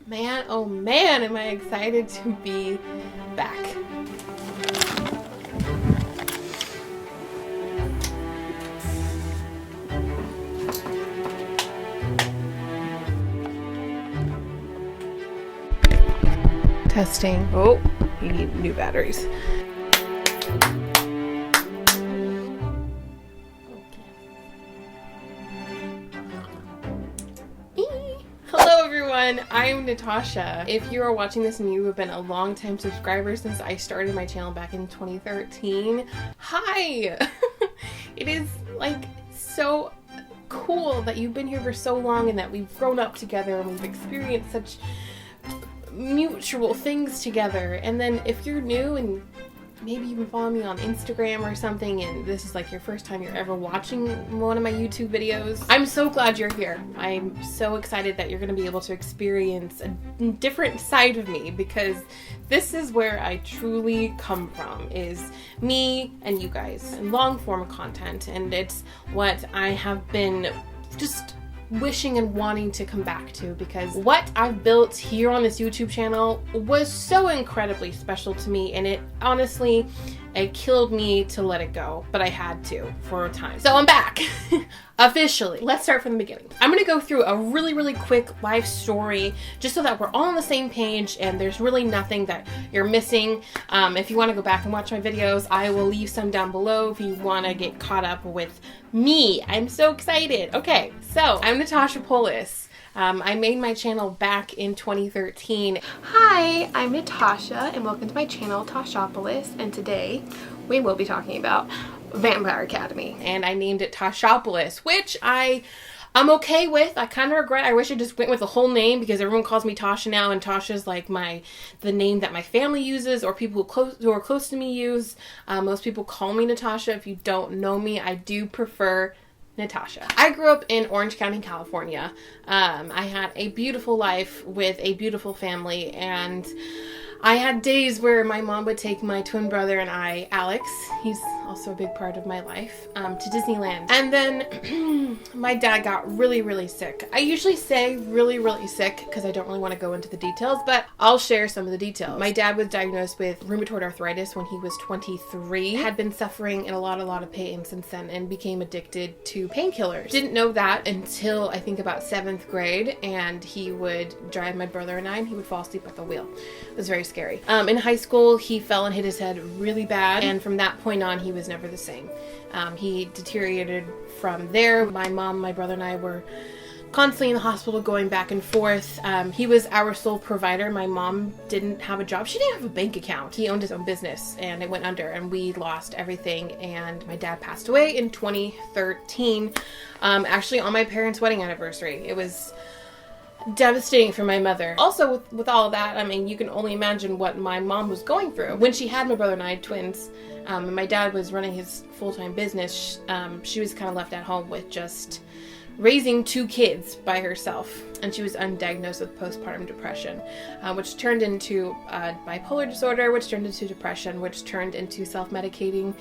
Man, oh man, am I excited to be back. Testing. Oh, you need new batteries. Hello everyone, I'm Natasha. If you are watching this and you have been a long-time subscriber since I started my channel back in 2013, hi! It is like so cool that you've been here for so long and that we've grown up together and we've experienced such mutual things together. And then if you're new and maybe you've been following me on Instagram or something and this is like your first time you're ever watching one of my YouTube videos, I'm so glad you're here. I'm so excited that you're going to be able to experience a different side of me, because this is where I truly come from, is me and you guys, and long form content. And it's what I have been just wishing and wanting to come back to, because what I've built here on this YouTube channel was so incredibly special to me, and it honestly, it killed me to let it go, but I had to for a time. So I'm back officially. Let's start from the beginning. I'm gonna go through a really quick life story just so that we're all on the same page and there's really nothing that you're missing. If you want to go back and watch my videos, I will leave some down below if you want to get caught up with me. I'm so excited. Okay, so I'm Tashapolis. I made my channel back in 2013. Hi, I'm Natasha and welcome to my channel, Tashapolis, and today we will be talking about Vampire Academy. And I named it Tashapolis, which I'm okay with. I kind of regret. I wish I just went with the whole name, because everyone calls me Tasha now, and Tasha's like the name that my family uses, or people who are close to me use. Most people call me Natasha. If you don't know me, I do prefer Natasha. I grew up in Orange County, California. I had a beautiful life with a beautiful family, and I had days where my mom would take my twin brother and I, Alex, he's also a big part of my life, to Disneyland. And then my dad got really sick. I usually say really sick because I don't really want to go into the details, but I'll share some of the details. My dad was diagnosed with rheumatoid arthritis when he was 23, had been suffering in a lot of pain since then, and became addicted to painkillers. Didn't know that until I think about 7th grade, and he would drive my brother and I, and he would fall asleep at the wheel. It was very scary. In high school, he fell and hit his head really bad, and from that point on, he was never the same. He deteriorated from there. My mom, my brother, and I were constantly in the hospital, going back and forth. He was our sole provider. My mom didn't have a job. She didn't have a bank account. He owned his own business, and it went under, and we lost everything, and my dad passed away in 2013, actually on my parents' wedding anniversary. It was devastating for my mother. Also, with all of that, I mean, you can only imagine what my mom was going through. When she had my brother and I, twins, and my dad was running his full-time business, she was kind of left at home with just raising 2 kids by herself, and she was undiagnosed with postpartum depression, which turned into bipolar disorder, which turned into depression, which turned into self-medicating,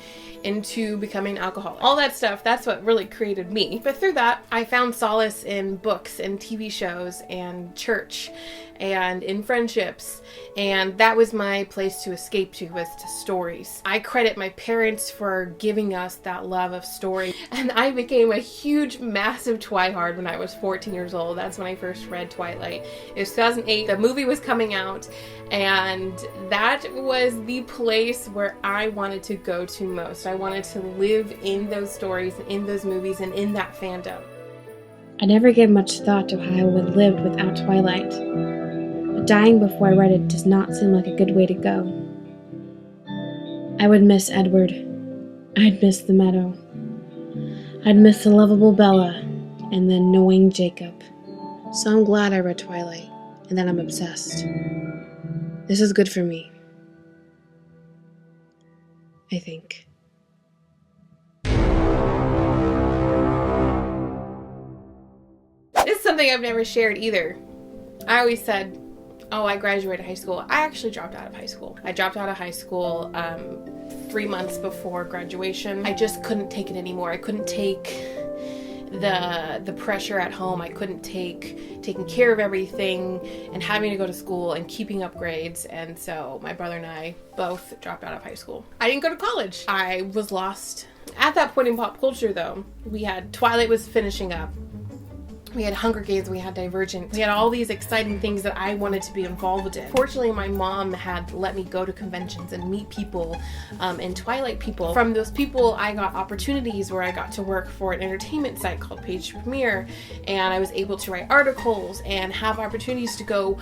into becoming an alcoholic. All that stuff, that's what really created me. But through that, I found solace in books and TV shows and church and in friendships, and that was my place to escape to, was to stories. I credit my parents for giving us that love of story, and I became a huge, massive Twihard when I was 14 years old. That's when I first read Twilight. It was 2008. The movie was coming out, and that was the place where I wanted to go to most. I wanted to live in those stories, in those movies, and in that fandom. I never gave much thought to how I would live without Twilight, but dying before I read it does not seem like a good way to go. I would miss Edward. I'd miss the meadow. I'd miss the lovable Bella, and the annoying Jacob. So I'm glad I read Twilight, and that I'm obsessed. This is good for me. I think. This is something I've never shared either. I always said, oh, I graduated high school. I actually dropped out of high school. I dropped out of high school 3 months before graduation. I just couldn't take it anymore. I couldn't take the pressure at home. I couldn't taking care of everything and having to go to school and keeping up grades. And so my brother and I both dropped out of high school. I didn't go to college. I was lost. At that point in pop culture, though, we had Twilight was finishing up. We had Hunger Games, we had Divergent. We had all these exciting things that I wanted to be involved in. Fortunately, my mom had let me go to conventions and meet people, and Twilight people. From those people, I got opportunities where I got to work for an entertainment site called Page Premiere, and I was able to write articles and have opportunities to go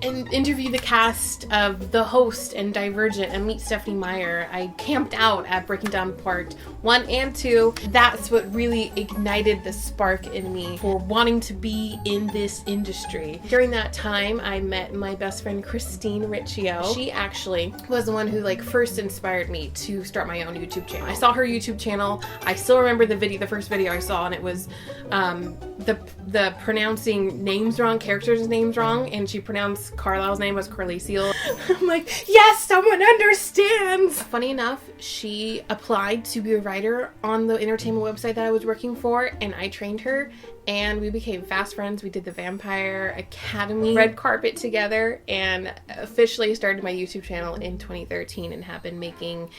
and interview the cast of The Host and Divergent and meet Stephanie Meyer. I camped out at Breaking Down Part 1 and 2. That's what really ignited the spark in me for wanting to be in this industry. During that time, I met my best friend Christine Riccio. She actually was the one who first inspired me to start my own YouTube channel. I saw her YouTube channel. I still remember the first video I saw, and it was the pronouncing names wrong, characters' names wrong, and she pronounced Carlisle's name was Carlaciel. I'm like, yes, someone understands! Funny enough, she applied to be a writer on the entertainment website that I was working for, and I trained her, and we became fast friends. We did the Vampire Academy red carpet together, and officially started my YouTube channel in 2013 and have been making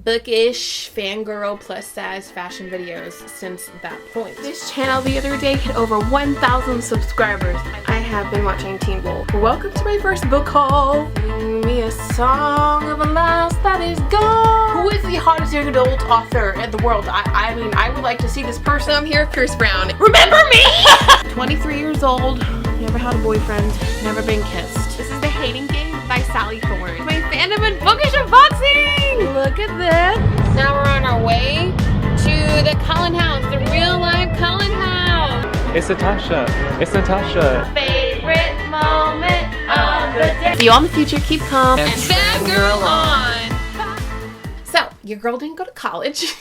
bookish, fangirl, plus size fashion videos since that point. This channel the other day hit over 1,000 subscribers. I have been watching Teen Wolf. Welcome to my first book haul. Sing me a song of a lost that is gone. Who is the hottest young adult author in the world? I mean, I would like to see this person. I'm here, Pierce Brown. Remember me? 23 years old, never had a boyfriend, never been kissed. This is The Hating Game by Sally Thorne. My fandom and bookish unboxing! Look at this. Now we're on our way to the Cullen House, the real life Cullen House. It's Natasha. It's Natasha. Favorite moment of the day. See you all in the future. Keep calm and fangirl on. So, your girl didn't go to college.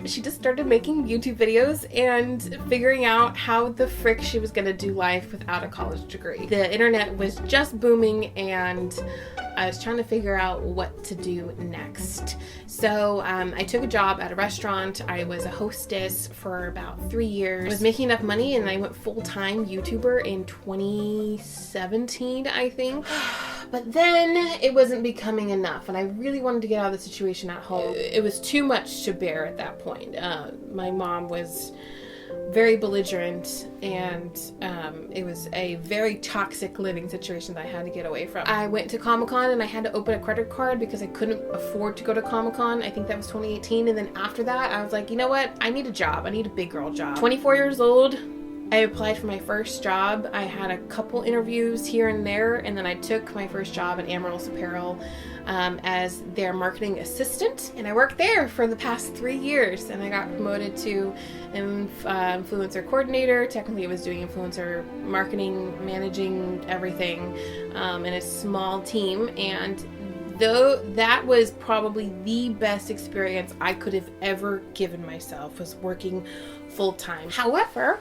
She just started making YouTube videos and figuring out how the frick she was gonna do life without a college degree. The internet was just booming, and I was trying to figure out what to do next. So I took a job at a restaurant. I was a hostess for about 3 years. I was making enough money, and I went full-time YouTuber in 2017, I think. But then it wasn't becoming enough, and I really wanted to get out of the situation at home. It was too much to bear at that point. My mom was very belligerent, and it was a very toxic living situation that I had to get away from. I went to Comic-Con, and I had to open a credit card because I couldn't afford to go to Comic-Con. I think that was 2018, and then after that, I was like, you know what? I need a job. I need a big girl job. 24 years old. I applied for my first job. I had a couple interviews here and there, and then I took my first job at Amaryllis Apparel as their marketing assistant, and I worked there for the past 3 years, and I got promoted to influencer coordinator. Technically, I was doing influencer marketing, managing everything in a small team, and though that was probably the best experience I could have ever given myself, was working full-time. However,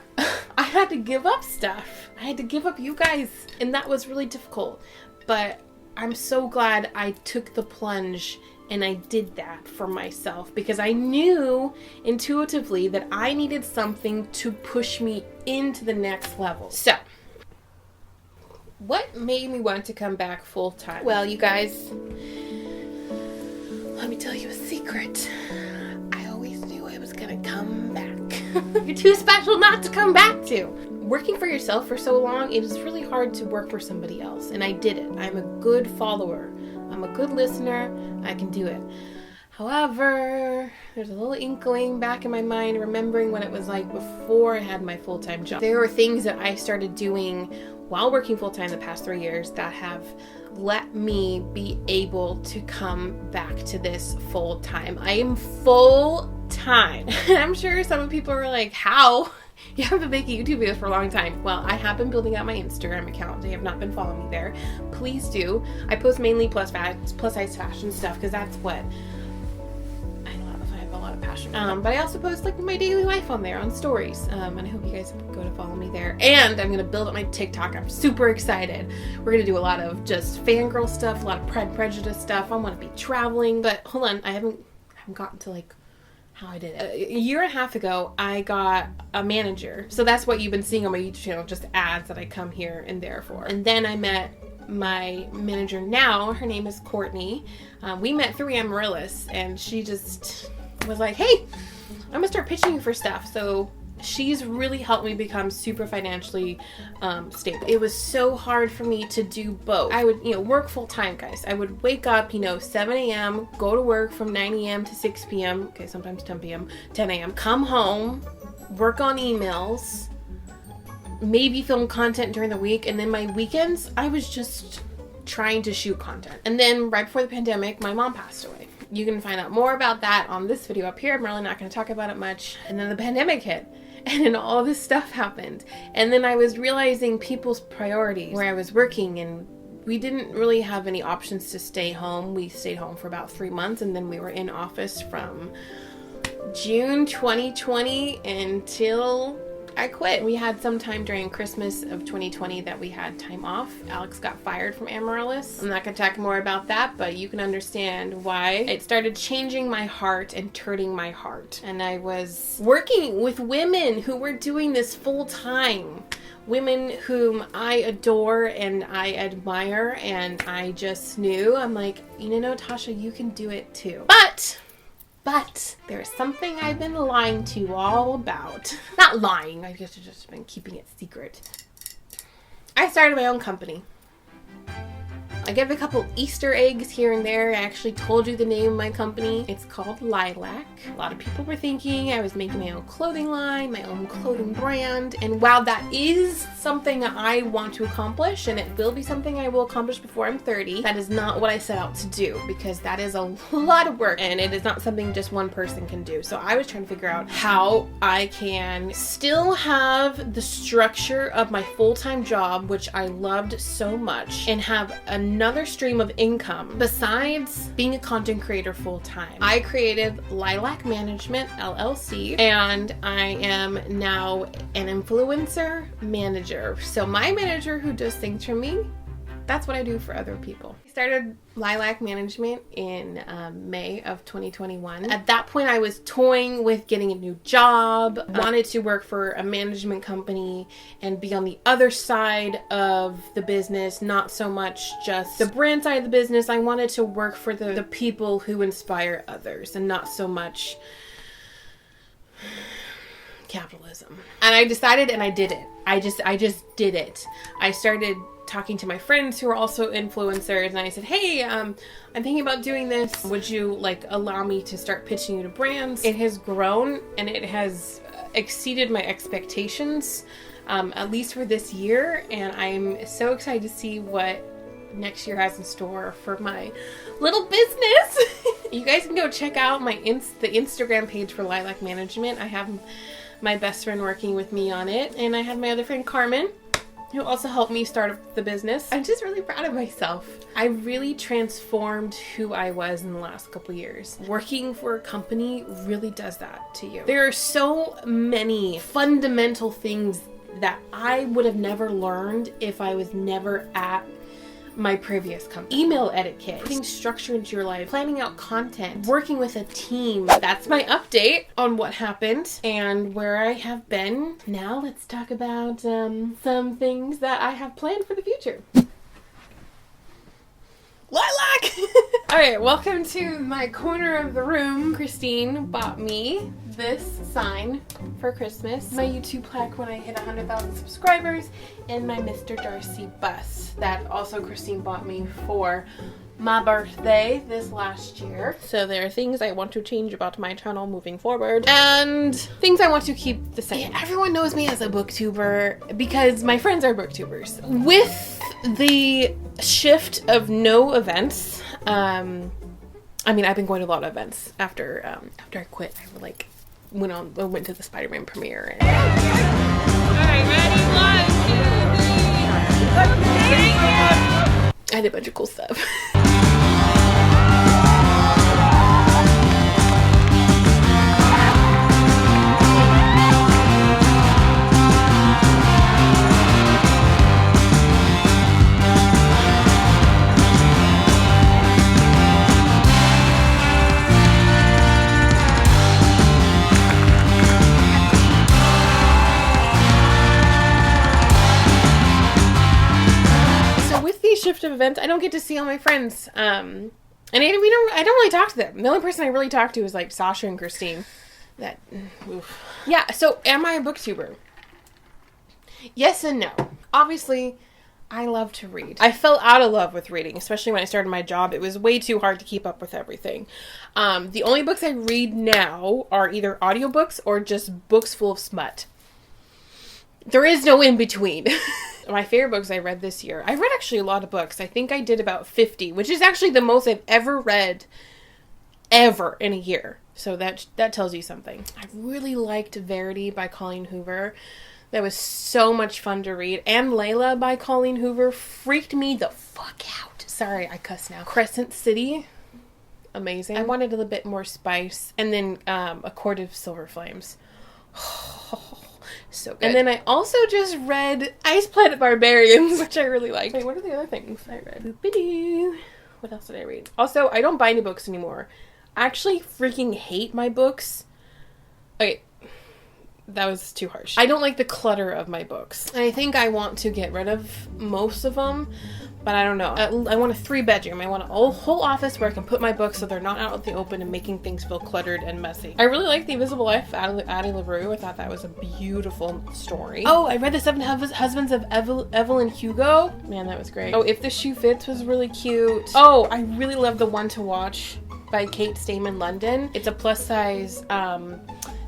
I had to give up stuff. I had to give up you guys, and that was really difficult. But I'm so glad I took the plunge and I did that for myself, because I knew intuitively that I needed something to push me into the next level. So, what made me want to come back full-time? Well, you guys, let me tell you a secret. I always knew I was gonna come back. You're too special not to come back to. Working for yourself for so long, it is really hard to work for somebody else, and I did it. I'm a good follower. I'm a good listener. I can do it. However, there's a little inkling back in my mind, remembering what it was like before I had my full-time job. There were things that I started doing while working full-time the past 3 years that have let me be able to come back to this full-time. I am full-time. I'm sure some people are like, how? You have been making YouTube videos for a long time. Well, I have been building out my Instagram account. They have not been following me there. Please do. I post mainly plus size fashion stuff because that's what I have a lot of passion for. But I also post like my daily life on there on stories. And I hope you guys go to follow me there. And I'm gonna build up my TikTok. I'm super excited. We're gonna do a lot of just fangirl stuff, a lot of Pride and Prejudice stuff. I want to be traveling, but hold on, I haven't gotten to like how I did it. A year and a half ago, I got a manager. So that's what you've been seeing on my YouTube channel, just ads that I come here and there for. And then I met my manager now. Her name is Courtney. We met through Amaryllis, and she just was like, hey, I'm gonna start pitching you for stuff. So she's really helped me become super financially stable. It was so hard for me to do both. I would, work full time, guys. I would wake up, 7 a.m., go to work from 9 a.m. to 6 p.m. Okay, sometimes 10 p.m., 10 a.m. Come home, work on emails, maybe film content during the week, and then my weekends, I was just trying to shoot content. And then right before the pandemic, my mom passed away. You can find out more about that on this video up here. I'm really not going to talk about it much. And then the pandemic hit. And then all this stuff happened. And then I was realizing people's priorities where I was working, and we didn't really have any options to stay home. We stayed home for about 3 months, and then we were in office from June 2020 until I quit. We had some time during Christmas of 2020 that we had time off. Alex got fired from Amaryllis. I'm not going to talk more about that, but you can understand why it started changing my heart and turning my heart. And I was working with women who were doing this full time. Women whom I adore and I admire, and I just knew, I'm like, Tasha, you can do it too. But there's something I've been lying to you all about. Not lying, I guess I've just been keeping it secret. I started my own company. I gave a couple Easter eggs here and there. I actually told you the name of my company. It's called Lilac. A lot of people were thinking I was making my own clothing line, my own clothing brand. And while that is something I want to accomplish, and it will be something I will accomplish before I'm 30, that is not what I set out to do, because that is a lot of work and it is not something just one person can do. So I was trying to figure out how I can still have the structure of my full-time job, which I loved so much, and have another stream of income besides being a content creator full-time. I created Lilac Management LLC, and I am now an influencer manager. So my manager who does things for me, that's what I do for other people. I started Lilac Management in May of 2021. At that point, I was toying with getting a new job. Wanted to work for a management company and be on the other side of the business, not so much just the brand side of the business. I wanted to work for the people who inspire others, and not so much capitalism. And I decided, and I did it. I just did it. I started talking to my friends who are also influencers, and I said, hey, I'm thinking about doing this. Would you allow me to start pitching you to brands? It has grown, and it has exceeded my expectations, at least for this year, and I'm so excited to see what next year has in store for my little business. You guys can go check out the Instagram page for Lilac Management. I have my best friend working with me on it, and I have my other friend Carmen, who also helped me start the business. I'm just really proud of myself. I really transformed who I was in the last couple years. Working for a company really does that to you. There are so many fundamental things that I would have never learned if I was never at my previous company. Email etiquette, putting structure into your life, planning out content, working with a team. That's my update on what happened and where I have been. Now let's talk about some things that I have planned for the future. Lilac! Alright, welcome to my corner of the room. Christine bought me this sign for Christmas. My YouTube plaque when I hit 100,000 subscribers, and my Mr. Darcy bus that also Christine bought me for my birthday this last year. So there are things I want to change about my channel moving forward, and things I want to keep the same. Yeah, everyone knows me as a booktuber because my friends are booktubers. With the shift of no events, I've been going to a lot of events after I quit. I went to the Spider-Man premiere. And... Alright, ready? 1, 2, 3. I did a bunch of cool stuff. shift of events. I don't get to see all my friends. And I don't really talk to them. The only person I really talk to is like Sasha and Christine. Oof. Yeah, so am I a booktuber? Yes and no. Obviously, I love to read. I fell out of love with reading, especially when I started my job. It was way too hard to keep up with everything. The only books I read now are either audiobooks or just books full of smut. There is no in between. My favorite books I read this year. I read actually a lot of books. I think I did about 50, which is actually the most I've ever read ever in a year. So that tells you something. I really liked Verity by Colleen Hoover. That was so much fun to read. And Layla by Colleen Hoover freaked me the fuck out. Sorry, I cuss now. Crescent City. Amazing. I wanted a little bit more spice. And then A Court of Silver Flames. So good. And then I also just read Ice Planet Barbarians, which I really liked. Wait, what are the other things I read? Boop-a-doo. What else did I read? Also, I don't buy any books anymore. I actually freaking hate my books. Okay, that was too harsh. I don't like the clutter of my books. I think I want to get rid of most of them, but I don't know. I want a 3-bedroom. I want a whole office where I can put my books so they're not out in the open and making things feel cluttered and messy. I really like The Invisible Life of Addie LaRue. I thought that was a beautiful story. Oh, I read The 7 Husbands of Evelyn Hugo. Man, that was great. Oh, If the Shoe Fits was really cute. Oh, I really love The One to Watch by Kate Stayman London. It's a plus-size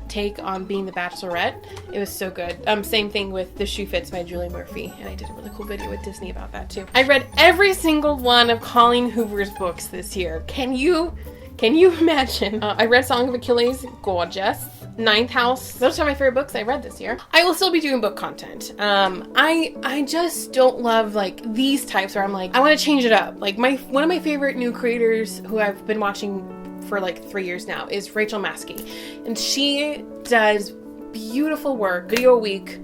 take on being the Bachelorette. It was so good. Same thing with The Shoe Fits by Julie Murphy, and I did a really cool video with Disney about that too. I read every single one of Colleen Hoover's books this year. Can you imagine? I read Song of Achilles, gorgeous. Ninth House. Those are my favorite books I read this year. I will still be doing book content. I just don't love like these types where I'm like, I want to change it up. Like one of my favorite new creators who I've been watching for like 3 years now is Rachel Maskey, and she does beautiful work, video a week.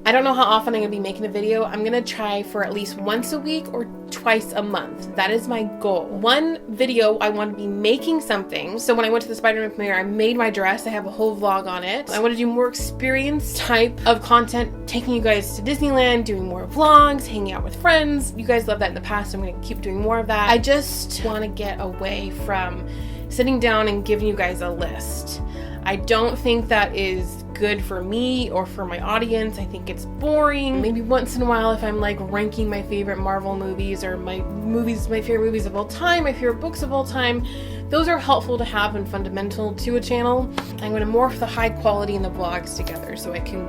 I don't know how often I'm gonna be making a video. I'm gonna try for at least once a week or twice a month. That is my goal. One video, I want to be making something. So when I went to the Spider-Man premiere, I made my dress. I have a whole vlog on it. I want to do more experience type of content, taking you guys to Disneyland, doing more vlogs, hanging out with friends. You guys loved that in the past, so I'm gonna keep doing more of that. I just want to get away from sitting down and giving you guys a list. I don't think that is good for me or for my audience. I think it's boring. Maybe once in a while if I'm like ranking my favorite Marvel movies or my favorite movies of all time, my favorite books of all time, those are helpful to have and fundamental to a channel. I'm going to morph the high quality and the vlogs together so I can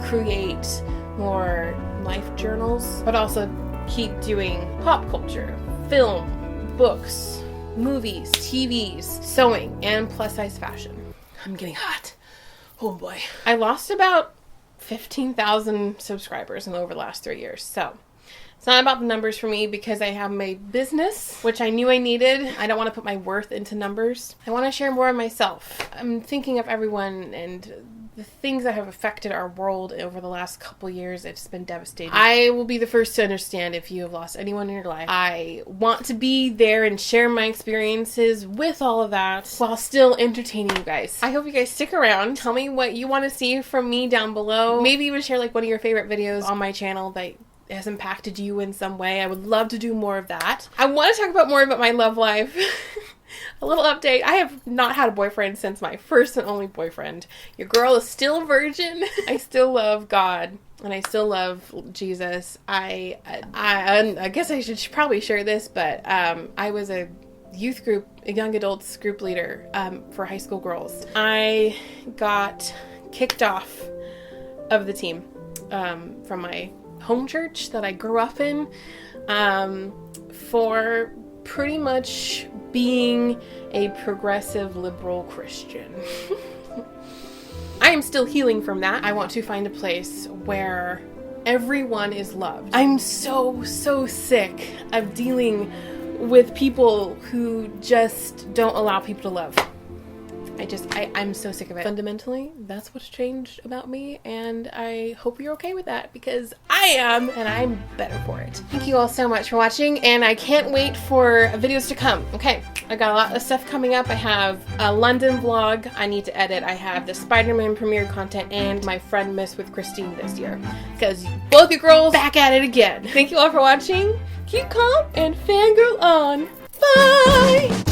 create more life journals, but also keep doing pop culture, film, books, movies, TVs, sewing, and plus size fashion. I'm getting hot. Oh boy. I lost about 15,000 subscribers over the last 3 years. So it's not about the numbers for me because I have my business, which I knew I needed. I don't want to put my worth into numbers. I want to share more of myself. I'm thinking of everyone and the things that have affected our world over the last couple years. It's been devastating. I will be the first to understand if you have lost anyone in your life. I want to be there and share my experiences with all of that while still entertaining you guys. I hope you guys stick around. Tell me what you want to see from me down below. Maybe even share like one of your favorite videos on my channel that has impacted you in some way. I would love to do more of that. I want to talk about more about my love life. A little update. I have not had a boyfriend since my first and only boyfriend. Your girl is still a virgin. I still love God and I still love Jesus. I guess I should probably share this, but I was a youth group, a young adults group leader for high school girls. I got kicked off of the team from my home church that I grew up in for pretty much being a progressive liberal Christian. I am still healing from that. I want to find a place where everyone is loved. I'm so sick of dealing with people who just don't allow people to love. I'm so sick of it. Fundamentally, that's what's changed about me, and I hope you're okay with that because I am, and I'm better for it. Thank you all so much for watching, and I can't wait for videos to come. Okay, I got a lot of stuff coming up. I have a London vlog I need to edit. I have the Spider-Man premiere content and my Friend Miss with Christine this year because both you girls back at it again. Thank you all for watching. keep calm, and fangirl on. Bye!